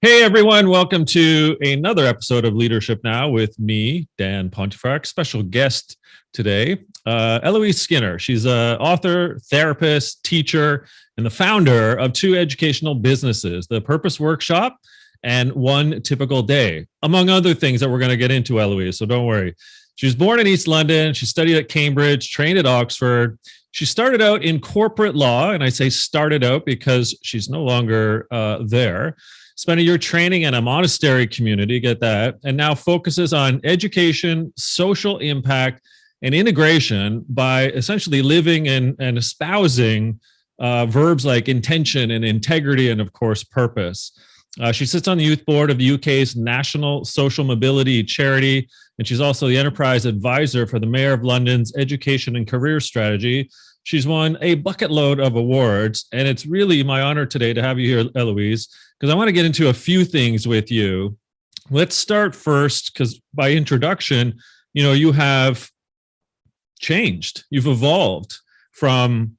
Hey everyone, welcome to another episode of Leadership Now with me, Dan Pontefract. Special guest today, Eloise Skinner. She's an author, therapist, teacher, and the founder of two educational businesses, the Purpose Workshop and One Typical Day, among other things that we're going to get into, Eloise, so don't worry. She was born in East London. She studied at Cambridge, trained at Oxford. She started out in corporate law, and I say started out because she's no longer there. Spent a year training in a monastery community, get that, and now focuses on education, social impact, and integration by essentially living and espousing verbs like intention and integrity and, of course, purpose. She sits on the youth board of the UK's National Social Mobility Charity, and she's also the enterprise advisor for the Mayor of London's Education and Career Strategy. She's won a bucket load of awards, and it's really my honor today to have you here, Eloise, because I want to get into a few things with you. Let's start first, because by introduction, you have changed. You've evolved from,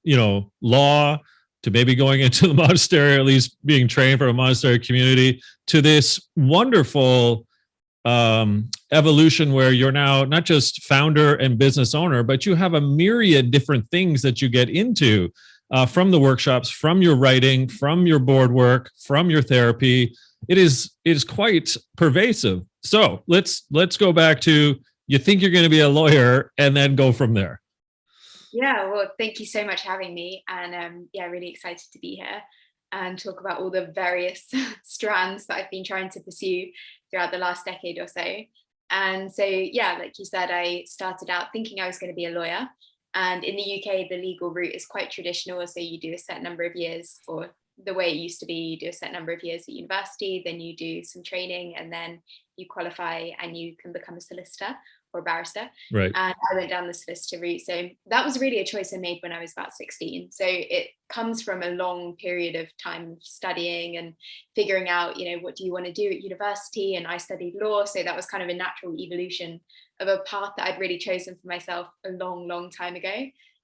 law to maybe going into the monastery, or at least being trained for a monastery community, to this wonderful evolution where you're now not just founder and business owner, but you have a myriad different things that you get into from the workshops, from your writing, from your board work, from your therapy. It is quite pervasive. So let's go back to, you think you're going to be a lawyer, and then go from there. Yeah, well, thank you so much for having me. And really excited to be here and talk about all the various strands that I've been trying to pursue throughout the last decade or so. And so, like you said, I started out thinking I was going to be a lawyer. And in the UK, the legal route is quite traditional. So you do a set number of years, or the way it used to be, you do a set number of years at university, then you do some training, and then you qualify and you can become a solicitor or barrister. Right. And I went down the solicitor route. So that was really a choice I made when I was about 16. So it comes from a long period of time studying and figuring out, what do you want to do at university? And I studied law. So that was kind of a natural evolution of a path that I'd really chosen for myself a long, long time ago.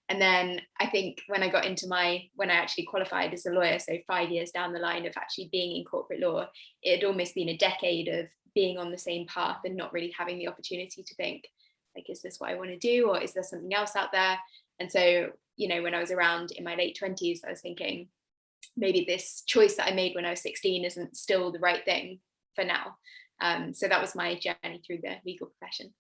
And then I think when I got into when I actually qualified as a lawyer, so 5 years down the line of actually being in corporate law, it had almost been a decade of being on the same path and not really having the opportunity to think, like, is this what I want to do, or is there something else out there? And so, when I was around in my late 20s, I was thinking maybe this choice that I made when I was 16 isn't still the right thing for now. So that was my journey through the legal profession.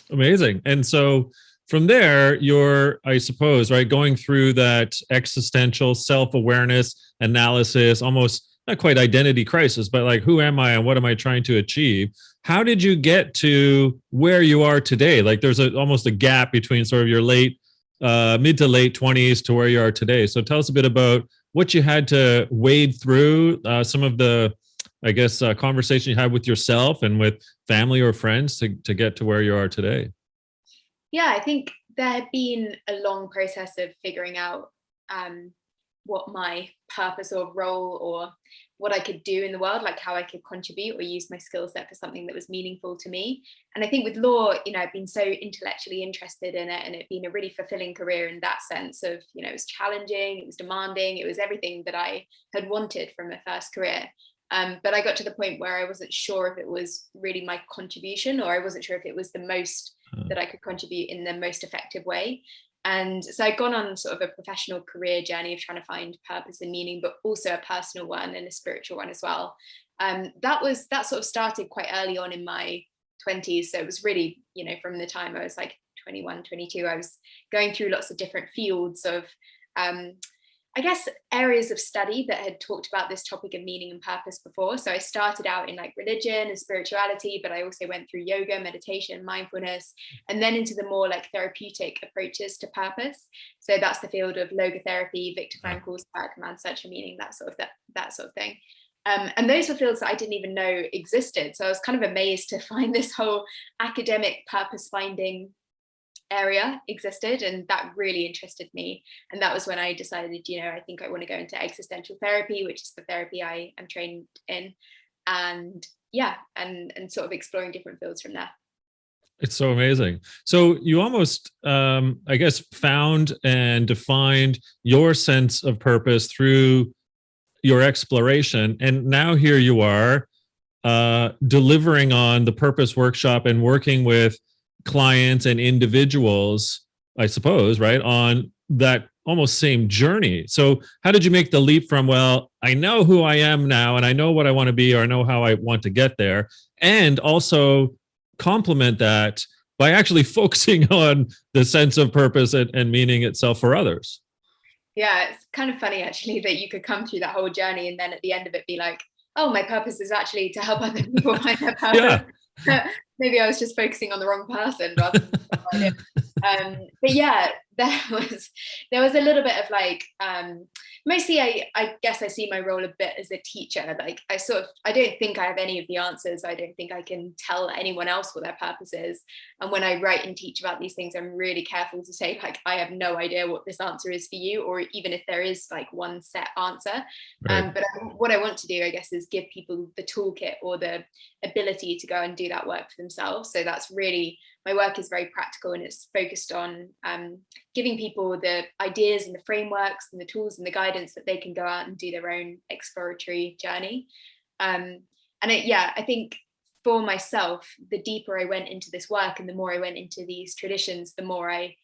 Amazing. And so from there, you're, I suppose, right, going through that existential self-awareness analysis, almost not quite identity crisis, but like, who am I and what am I trying to achieve? How did you get to where you are today? Like, there's almost a gap between sort of your mid to late 20s to where you are today. So tell us a bit about what you had to wade through, some of the, I guess, conversation you had with yourself and with family or friends to get to where you are today. Yeah, I think there had been a long process of figuring out what my purpose or role or what I could do in the world, like how I could contribute or use my skill set for something that was meaningful to me. And I think with law, I've been so intellectually interested in it, and it's been a really fulfilling career in that sense of, it was challenging, it was demanding, it was everything that I had wanted from a first career. But I got to the point where I wasn't sure if it was really my contribution, or I wasn't sure if it was the most that I could contribute in the most effective way. And so I'd gone on sort of a professional career journey of trying to find purpose and meaning, but also a personal one and a spiritual one as well. That sort of started quite early on in my 20s. So it was really, from the time I was like 21, 22, I was going through lots of different fields of I guess, areas of study that had talked about this topic of meaning and purpose before. So I started out in like religion and spirituality, but I also went through yoga, meditation, mindfulness, and then into the more like therapeutic approaches to purpose. So that's the field of logotherapy, Viktor Frankl's work, man's search for meaning, that sort of thing. And those were fields that I didn't even know existed. So I was kind of amazed to find this whole academic purpose finding area existed, and that really interested me. And that was when I decided, I think I want to go into existential therapy, which is the therapy I am trained in, and sort of exploring different fields from there. It's so amazing. So you almost, I guess, found and defined your sense of purpose through, your exploration, and now here you are delivering on the purpose workshop and working with clients and individuals, I suppose, right, on that almost same journey. So how did you make the leap from, well, I know who I am now and I know what I want to be, or I know how I want to get there, and also complement that by actually focusing on the sense of purpose and meaning itself for others? Yeah, it's kind of funny actually that you could come through that whole journey and then at the end of it be like, oh, my purpose is actually to help other people find their purpose. Yeah. Maybe I was just focusing on the wrong person rather than what I did. But yeah, there was a little bit of like, mostly I guess I see my role a bit as a teacher. Like I don't think I have any of the answers. I don't think I can tell anyone else what their purpose is. And when I write and teach about these things, I'm really careful to say, like, I have no idea what this answer is for you, or even if there is like one set answer. Right. But what I want to do, I guess, is give people the toolkit or the ability to go and do that work for themselves. So that's really, my work is very practical, and it's focused on giving people the ideas and the frameworks and the tools and the guidance that they can go out and do their own exploratory journey. I think for myself, the deeper I went into this work and the more I went into these traditions, the more I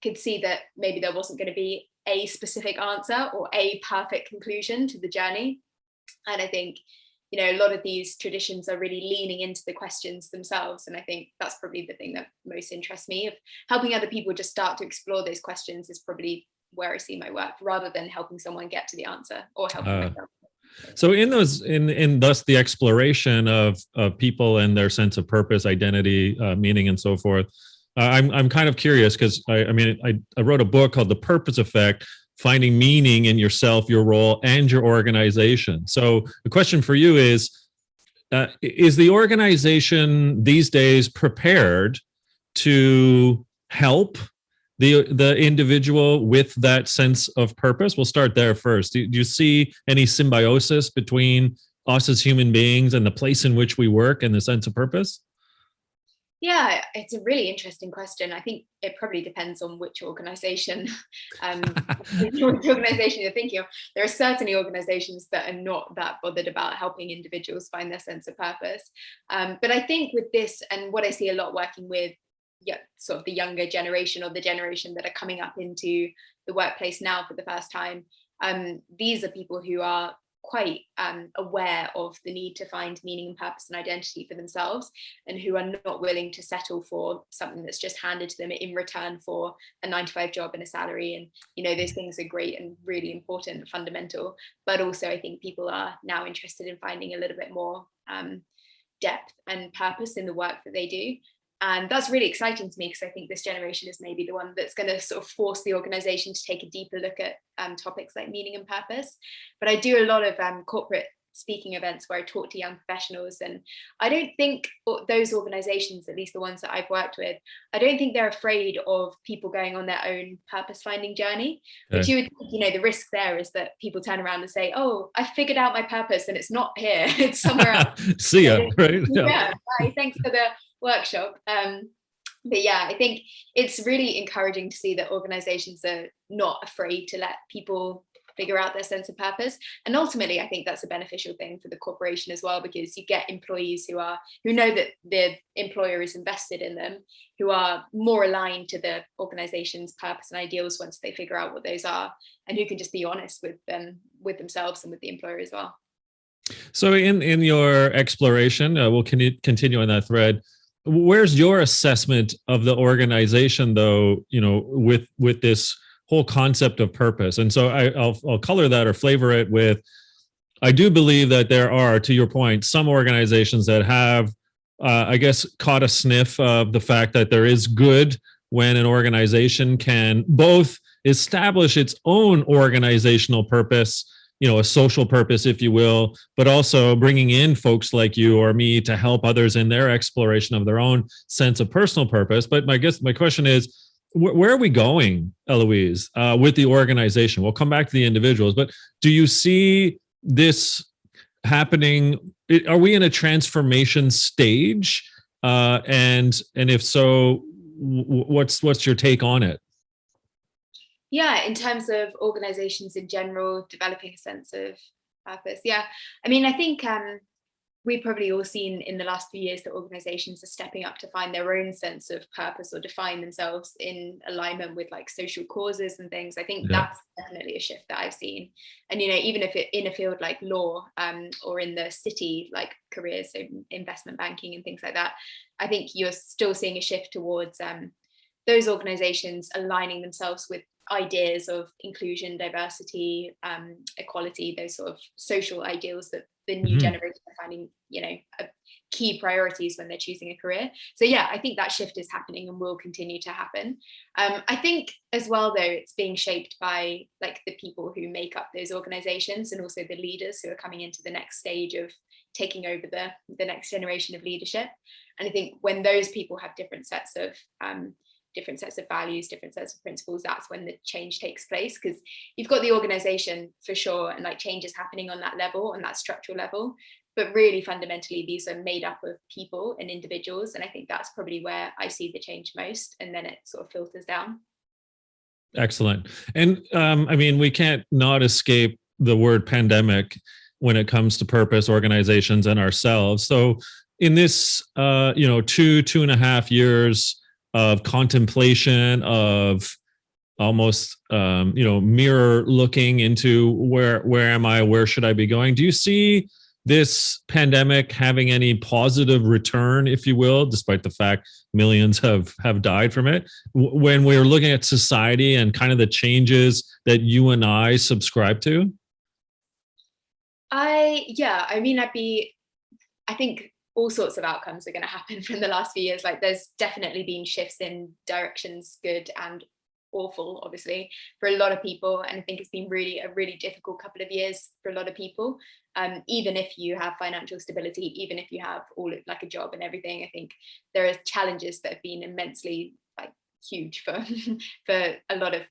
could see that maybe there wasn't going to be a specific answer or a perfect conclusion to the journey. And I think, a lot of these traditions are really leaning into the questions themselves. And I think that's probably the thing that most interests me. Of helping other people just start to explore those questions is probably where I see my work, rather than helping someone get to the answer or helping myself. So in thus the exploration of people and their sense of purpose, identity, meaning, and so forth, I'm kind of curious because I wrote a book called The Purpose Effect: Finding Meaning in Yourself, Your Role, and Your Organization. So the question for you is the organization these days prepared to help the individual with that sense of purpose? We'll start there first. Do you see any symbiosis between us as human beings and the place in which we work and the sense of purpose? Yeah, it's a really interesting question. I think it probably depends on which organization, which organization you're thinking of. There are certainly organizations that are not that bothered about helping individuals find their sense of purpose. But I think with this, and what I see a lot working with sort of the younger generation, or the generation that are coming up into the workplace now for the first time, these are people who are quite aware of the need to find meaning and purpose and identity for themselves, and who are not willing to settle for something that's just handed to them in return for a 9-to-5 job and a salary. And those things are great and really important and fundamental, but also I think people are now interested in finding a little bit more depth and purpose in the work that they do. And that's really exciting to me, because I think this generation is maybe the one that's going to sort of force the organization to take a deeper look at topics like meaning and purpose. But I do a lot of corporate speaking events where I talk to young professionals, and I don't think those organizations, at least the ones that I've worked with, I don't think they're afraid of people going on their own purpose finding journey. Okay. But you would think, the risk there is that people turn around and say, oh, I figured out my purpose and it's not here, it's somewhere else. See ya, right? Yeah, bye, thanks for the workshop. But yeah, I think it's really encouraging to see that organizations are not afraid to let people figure out their sense of purpose. And ultimately, I think that's a beneficial thing for the corporation as well, because you get employees who know that the employer is invested in them, who are more aligned to the organization's purpose and ideals once they figure out what those are, and who can just be honest with them, with themselves and with the employer as well. So in your exploration, we'll continue on that thread. Where's your assessment of the organization, though, with this whole concept of purpose? And so I'll color that or flavor it with, I do believe that there are, to your point, some organizations that have, I guess, caught a sniff of the fact that there is good when an organization can both establish its own organizational purpose, a social purpose, if you will, but also bringing in folks like you or me to help others in their exploration of their own sense of personal purpose. But my question is, where are we going, Eloise, with the organization? We'll come back to the individuals, but do you see this happening? Are we in a transformation stage? And if so, what's your take on it? Yeah, in terms of organizations in general, developing a sense of purpose. Yeah. I mean, I think we've probably all seen in the last few years that organizations are stepping up to find their own sense of purpose or define themselves in alignment with like social causes and things. I think that's definitely a shift that I've seen. And, you know, even if it in a field like law or in the city, like careers, so investment banking and things like that, I think you're still seeing a shift towards those organizations aligning themselves with ideas of inclusion, diversity, equality, those sort of social ideals that the new generation are finding, you know, key priorities when they're choosing a career. So yeah, I think that shift is happening and will continue to happen. I think as well, though, it's being shaped by like the people who make up those organizations and also the leaders who are coming into the next stage of taking over the next generation of leadership. And I think when those people have different sets of values, different sets of principles, that's when the change takes place, because you've got the organization for sure and like change is happening on that level, on that structural level, but really fundamentally these are made up of people and individuals, and I think that's probably where I see the change most, and then it sort of filters down. Excellent. And I mean, we can't not escape the word pandemic when it comes to purpose, organizations, and ourselves. So in this 2.5 years of contemplation, of almost mirror looking into where am I, where should I be going, do you see this pandemic having any positive return, if you will, despite the fact millions have died from it, when we're looking at society and kind of the changes that you and I subscribe to? I think all sorts of outcomes are going to happen from the last few years. Like there's definitely been shifts in directions, good and awful, obviously, for a lot of people. And I think it's been a really difficult couple of years for a lot of people. Even if you have financial stability, even if you have all like a job and everything, I think there are challenges that have been immensely like huge for for a lot of,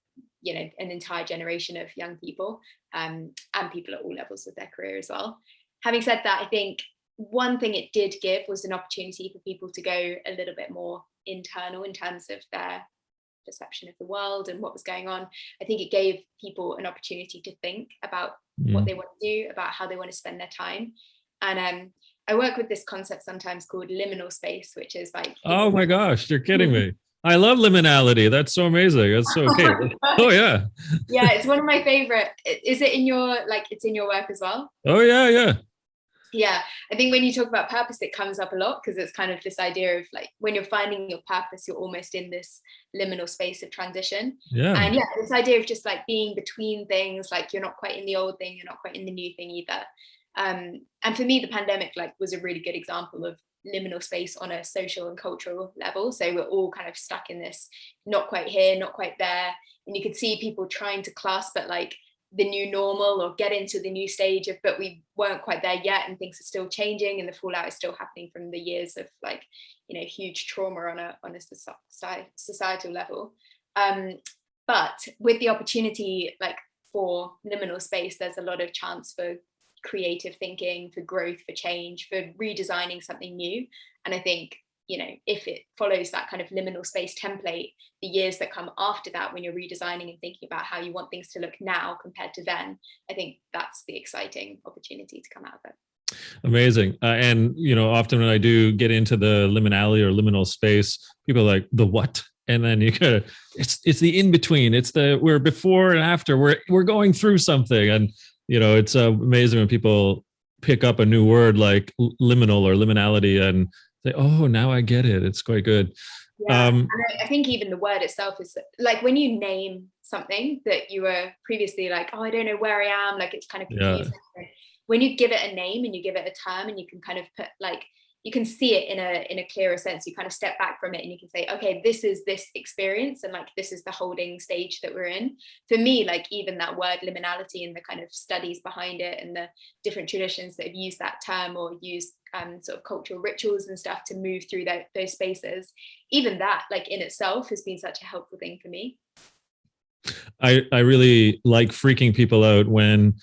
you know, an entire generation of young people, and people at all levels of their career as well. Having said that, I think one thing it did give was an opportunity for people to go a little bit more internal in terms of their perception of the world and what was going on. I think it gave people an opportunity to think about what they want to do, about how they want to spend their time. And I work with this concept sometimes called liminal space, which is like, oh my gosh, you're kidding me. I love liminality. That's so amazing. That's so okay. Oh yeah. Yeah, it's one of my favorite. Is it in your, like, it's in your work as well? Oh yeah. Yeah, I think when you talk about purpose, it comes up a lot because it's kind of this idea of like when you're finding your purpose, you're almost in this liminal space of transition. Yeah. And yeah, this idea of just like being between things, like you're not quite in the old thing, you're not quite in the new thing either. And for me, the pandemic like was a really good example of liminal space on a social and cultural level. So we're all kind of stuck in this, not quite here, not quite there. And you could see people trying to clasp at like the new normal or get into the new stage of, but we weren't quite there yet, and things are still changing, and the fallout is still happening from the years of like, you know, huge trauma on a societal level. But with the opportunity like for liminal space, there's a lot of chance for creative thinking, for growth, for change, for redesigning something new. And I think, you know, if it follows that kind of liminal space template, the years that come after that, when you're redesigning and thinking about how you want things to look now compared to then, I think that's the exciting opportunity to come out of it. Amazing. And, you know, often when I do get into the liminality or liminal space, people are like, the what? And then you could, it's the in between. It's we're before and after. We're going through something, and you know, it's amazing when people pick up a new word like liminal or liminality and say, oh, now I get it. It's quite good. Yeah, and I think even the word itself is like when you name something that you were previously like, oh, I don't know where I am, like it's kind of confusing. Yeah. When you give it a name and you give it a term and you can kind of put like, you can see it in a clearer sense, you kind of step back from it and you can say, okay, this is this experience, and like this is the holding stage that we're in. For me, like even that word liminality and the kind of studies behind it and the different traditions that have used that term or used sort of cultural rituals and stuff to move through those spaces, even that like in itself has been such a helpful thing for me. I really like freaking people out when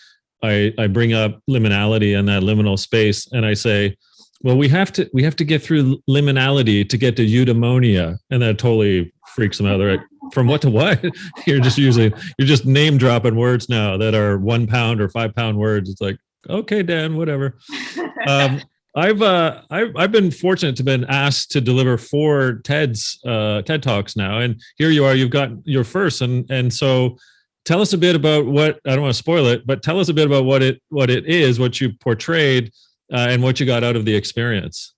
I bring up liminality and that liminal space, and I say, well, we have to get through liminality to get to eudaimonia, and that totally freaks them out. They're like, from what to what? You're just name dropping words now that are 1 pound or 5 pound words. It's like, Okay, Dan, whatever. Um, I've been fortunate to been asked to deliver 4 TED Talks now, and here you are. You've got your first, and so tell us a bit about what, I don't want to spoil it, but tell us a bit about what it is, what you portrayed, and what you got out of the experience.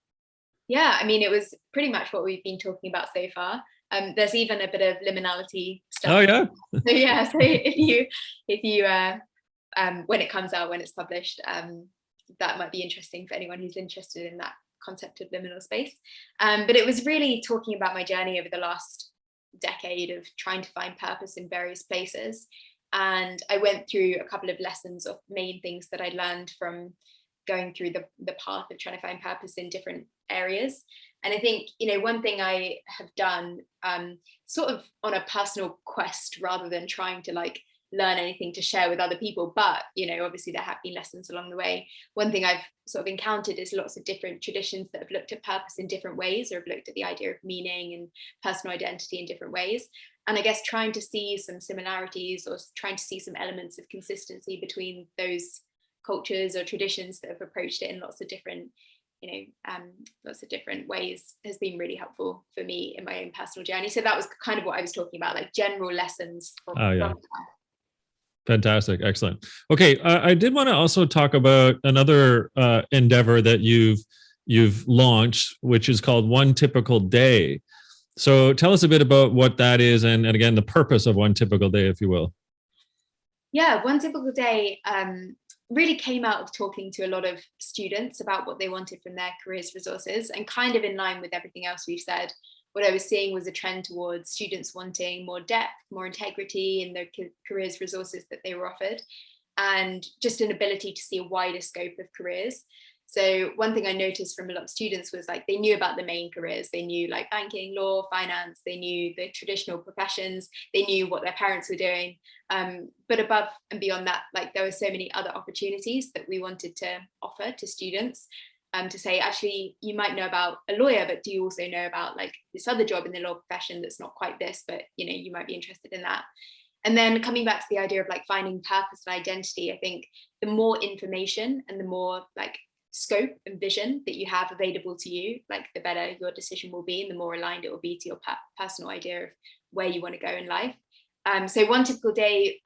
Yeah, I mean, it was pretty much what we've been talking about so far. There's even a bit of liminality Oh stuff. yeah, So yeah, so if you when it comes out, when it's published, that might be interesting for anyone who's interested in that concept of liminal space. But it was really talking about my journey over the last decade of trying to find purpose in various places. And I went through a couple of lessons of main things that I learned from going through the path of trying to find purpose in different areas. And I think, one thing I have done, sort of on a personal quest rather than trying to like learn anything to share with other people, but obviously there have been lessons along the way. One thing I've sort of encountered is lots of different traditions that have looked at purpose in different ways, or have looked at the idea of meaning and personal identity in different ways. And I guess trying to see some similarities, or trying to see some elements of consistency between those cultures or traditions that have approached it in lots of different ways has been really helpful for me in my own personal journey. So that was kind of what I was talking about, like general lessons oh yeah. from Fantastic. Excellent. Okay. I did want to also talk about another endeavor that you've launched, which is called One Typical Day. So tell us a bit about what that is, and again, the purpose of One Typical Day, if you will. Yeah, One Typical Day really came out of talking to a lot of students about what they wanted from their careers resources, and kind of in line with everything else we've said. What I was seeing was a trend towards students wanting more depth, more integrity in their careers resources that they were offered, and just an ability to see a wider scope of careers. So one thing I noticed from a lot of students was like they knew about the main careers. They knew like banking, law, finance. They knew the traditional professions. They knew what their parents were doing. But above and beyond that, like there were so many other opportunities that we wanted to offer to students. To say, actually, you might know about a lawyer, but do you also know about like this other job in the law profession that's not quite this, but you might be interested in that. And then coming back to the idea of like finding purpose and identity, I think the more information and the more like scope and vision that you have available to you, like the better your decision will be, and the more aligned it will be to your personal idea of where you want to go in life. So One Typical Day,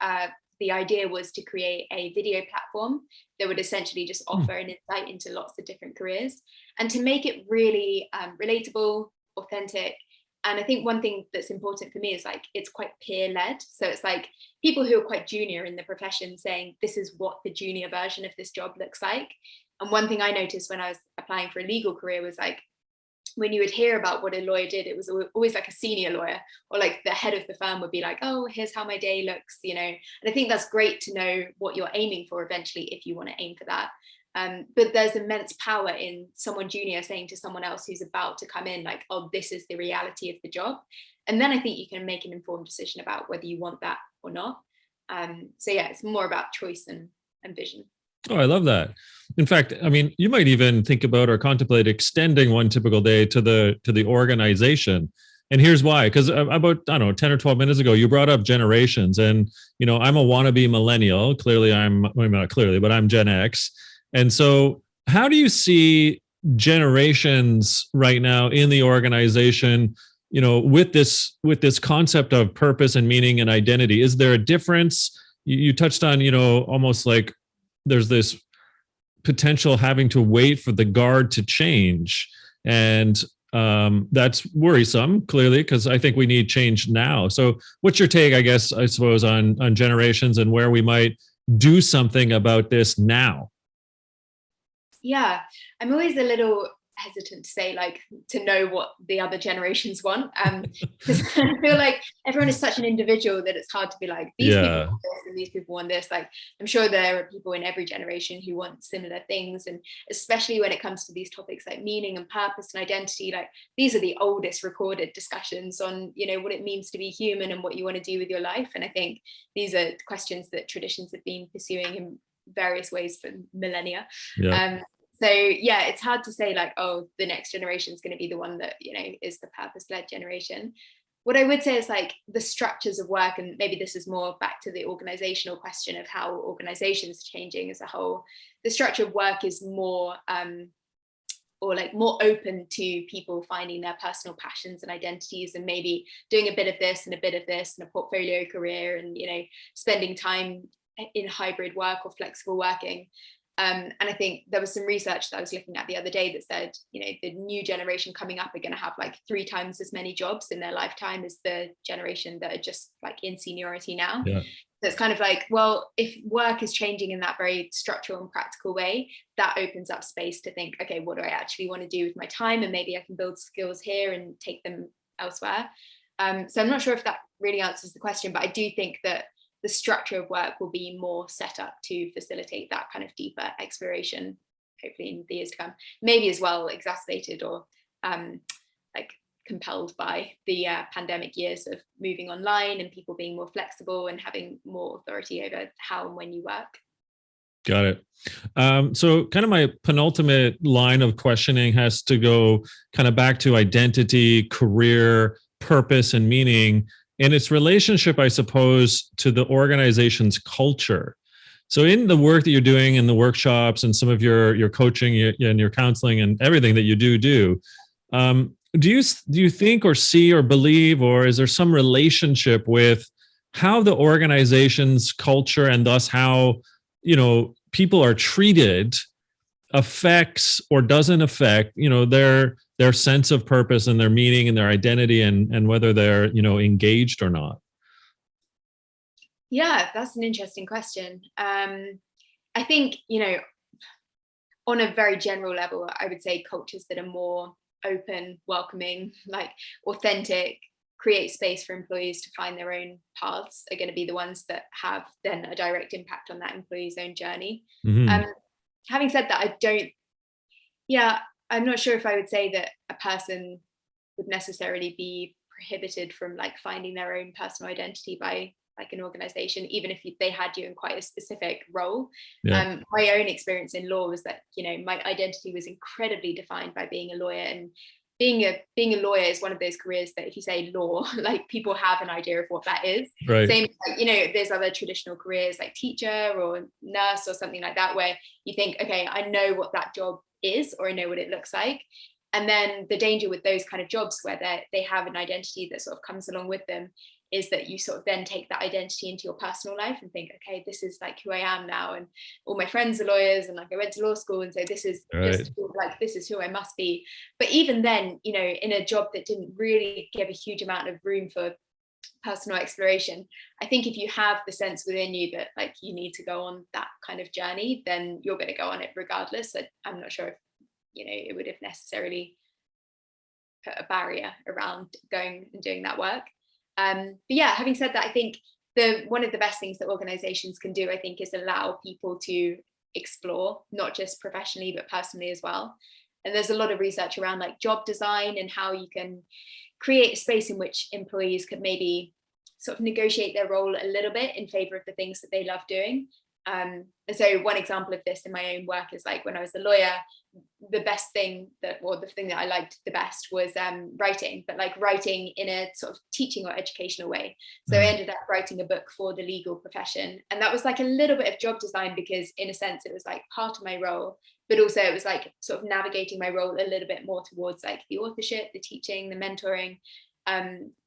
the idea was to create a video platform that would essentially just offer an insight into lots of different careers, and to make it really relatable, authentic. And I think one thing that's important for me is like it's quite peer led. So it's like people who are quite junior in the profession saying, this is what the junior version of this job looks like. And one thing I noticed when I was applying for a legal career was like, when you would hear about what a lawyer did, it was always like a senior lawyer, or like the head of the firm would be like, oh, here's how my day looks, And I think that's great to know what you're aiming for eventually, if you want to aim for that. But there's immense power in someone junior saying to someone else who's about to come in, like, oh, this is the reality of the job. And then I think you can make an informed decision about whether you want that or not. So yeah, it's more about choice and vision. Oh, I love that. In fact, I mean, you might even think about or contemplate extending One Typical Day to the organization. And here's why. Because about, I don't know, 10 or 12 minutes ago, you brought up generations. And, I'm a wannabe millennial. Clearly, not clearly, but I'm Gen X. And so how do you see generations right now in the organization, with this concept of purpose and meaning and identity? Is there a difference? You touched on, almost like there's this potential having to wait for the guard to change. And that's worrisome, clearly, because I think we need change now. So what's your take, I suppose, on generations and where we might do something about this now? Yeah, I'm always a little hesitant to say, like, to know what the other generations want, because I feel like everyone is such an individual that it's hard to be like, these people want this and these people want this. Like, I'm sure there are people in every generation who want similar things, and especially when it comes to these topics like meaning and purpose and identity, like these are the oldest recorded discussions on what it means to be human and what you want to do with your life. And I think these are questions that traditions have been pursuing in various ways for millennia. So yeah, it's hard to say like, oh, the next generation is going to be the one that is the purpose-led generation. what I would say is like the structures of work, and maybe this is more back to the organizational question of how organizations are changing as a whole. The structure of work is more or like more open to people finding their personal passions and identities, and maybe doing a bit of this and a bit of this and a portfolio career, and spending time in hybrid work or flexible working. And I think there was some research that I was looking at the other day that said, the new generation coming up are going to have like 3 times as many jobs in their lifetime as the generation that are just like in seniority now. Yeah. So it's kind of like, well, if work is changing in that very structural and practical way, that opens up space to think, okay, what do I actually want to do with my time? And maybe I can build skills here and take them elsewhere. So I'm not sure if that really answers the question, but I do think that the structure of work will be more set up to facilitate that kind of deeper exploration, hopefully in the years to come, maybe as well exacerbated or like compelled by the pandemic years of moving online and people being more flexible and having more authority over how and when you work. Got it. So kind of my penultimate line of questioning has to go kind of back to identity, career, purpose, and meaning, and its relationship, I suppose, to the organization's culture. So in the work that you're doing in the workshops and some of your coaching and your counseling and everything that you do, do you think or see or believe, or is there some relationship with how the organization's culture and thus how people are treated affects or doesn't affect their sense of purpose and their meaning and their identity, and whether they're engaged or not? Yeah, that's an interesting question. I think on a very general level, I would say cultures that are more open, welcoming, like authentic, create space for employees to find their own paths are going to be the ones that have then a direct impact on that employee's own journey. Mm-hmm. Having said that, I'm not sure if I would say that a person would necessarily be prohibited from like finding their own personal identity by like an organization, even if they had you in quite a specific role. Yeah. My own experience in law was that, my identity was incredibly defined by being a lawyer, and being a lawyer is one of those careers that if you say law, like people have an idea of what that is. Right. Same, like, there's other traditional careers like teacher or nurse or something like that, where you think, okay, I know what that job is, or I know what it looks like. And then the danger with those kind of jobs where they have an identity that sort of comes along with them is that you sort of then take that identity into your personal life and think, okay, this is like who I am now, and all my friends are lawyers, and like I went to law school, and so this is just like, this is who I must be. But even then, in a job that didn't really give a huge amount of room for personal exploration, I think if you have the sense within you that like you need to go on that kind of journey, then you're going to go on it regardless. I'm not sure if it would have necessarily put a barrier around going and doing that work. But yeah, having said that, I think one of the best things that organizations can do, I think, is allow people to explore, not just professionally, but personally as well. And there's a lot of research around like job design and how you can create a space in which employees could maybe sort of negotiate their role a little bit in favor of the things that they love doing. And so one example of this in my own work is like when I was a lawyer, the thing that I liked the best was writing, but like writing in a sort of teaching or educational way. So I ended up writing a book for the legal profession. And that was like a little bit of job design, because in a sense it was like part of my role, but also it was like sort of navigating my role a little bit more towards like the authorship, the teaching, the mentoring.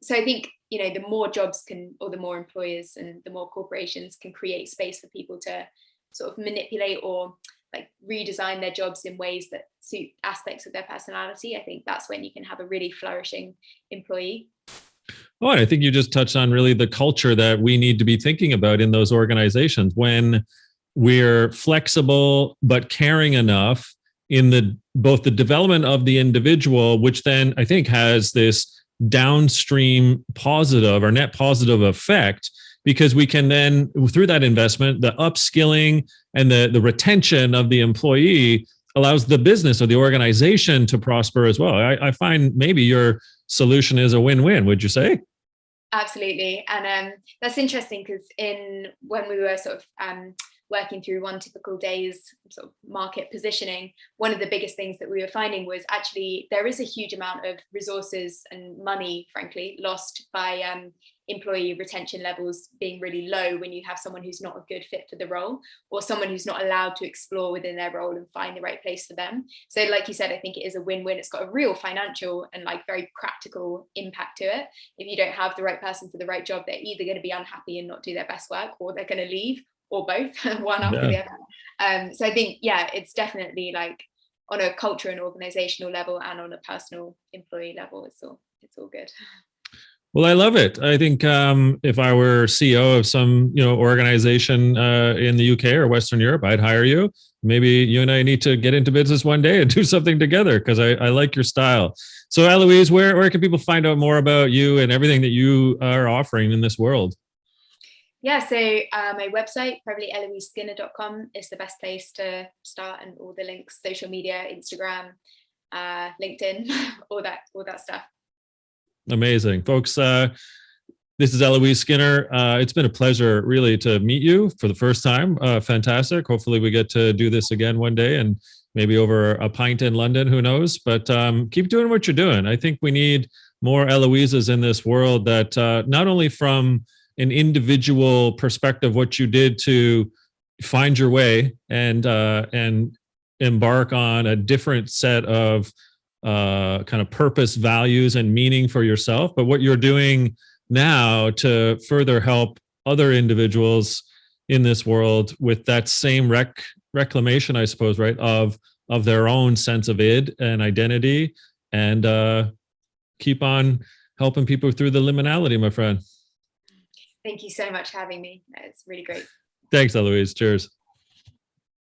So I think, the more jobs or the more employers and the more corporations can create space for people to sort of manipulate or like redesign their jobs in ways that suit aspects of their personality, I think that's when you can have a really flourishing employee. Oh, and I think you just touched on really the culture that we need to be thinking about in those organizations. When we're flexible but caring enough in both the development of the individual, which then I think has this downstream positive or net positive effect, because we can then, through that investment, the upskilling and the retention of the employee allows the business or the organization to prosper as well. I find maybe your solution is a win-win, would you say? Absolutely. And that's interesting, because when we were sort of working through one typical day's sort of market positioning, one of the biggest things that we were finding was actually there is a huge amount of resources and money, frankly, lost by employee retention levels being really low when you have someone who's not a good fit for the role, or someone who's not allowed to explore within their role and find the right place for them. So like you said, I think it is a win-win. It's got a real financial and like very practical impact to it. If you don't have the right person for the right job, they're either going to be unhappy and not do their best work, or they're going to leave, or both, one after the other. So I think, yeah, it's definitely like on a culture and organizational level and on a personal employee level, it's all good. Well, I love it. I think if I were CEO of some organization in the UK or Western Europe, I'd hire you. Maybe you and I need to get into business one day and do something together, because I like your style. So, Eloise, where can people find out more about you and everything that you are offering in this world? Yeah, so my website, probably eloiseskinner.com, is the best place to start, and all the links, social media, Instagram, LinkedIn, all that stuff. Amazing, folks. This is Eloise Skinner. It's been a pleasure, really, to meet you for the first time. Fantastic. Hopefully we get to do this again one day, and maybe over a pint in London, who knows? But keep doing what you're doing. I think we need more Eloises in this world, that not only from an individual perspective, what you did to find your way and embark on a different set of kind of purpose, values, and meaning for yourself, but what you're doing now to further help other individuals in this world with that same reclamation, I suppose, right, of their own sense of id and identity, and keep on helping people through the liminality, my friend. Thank you so much for having me. It's really great. Thanks, Eloise. Cheers.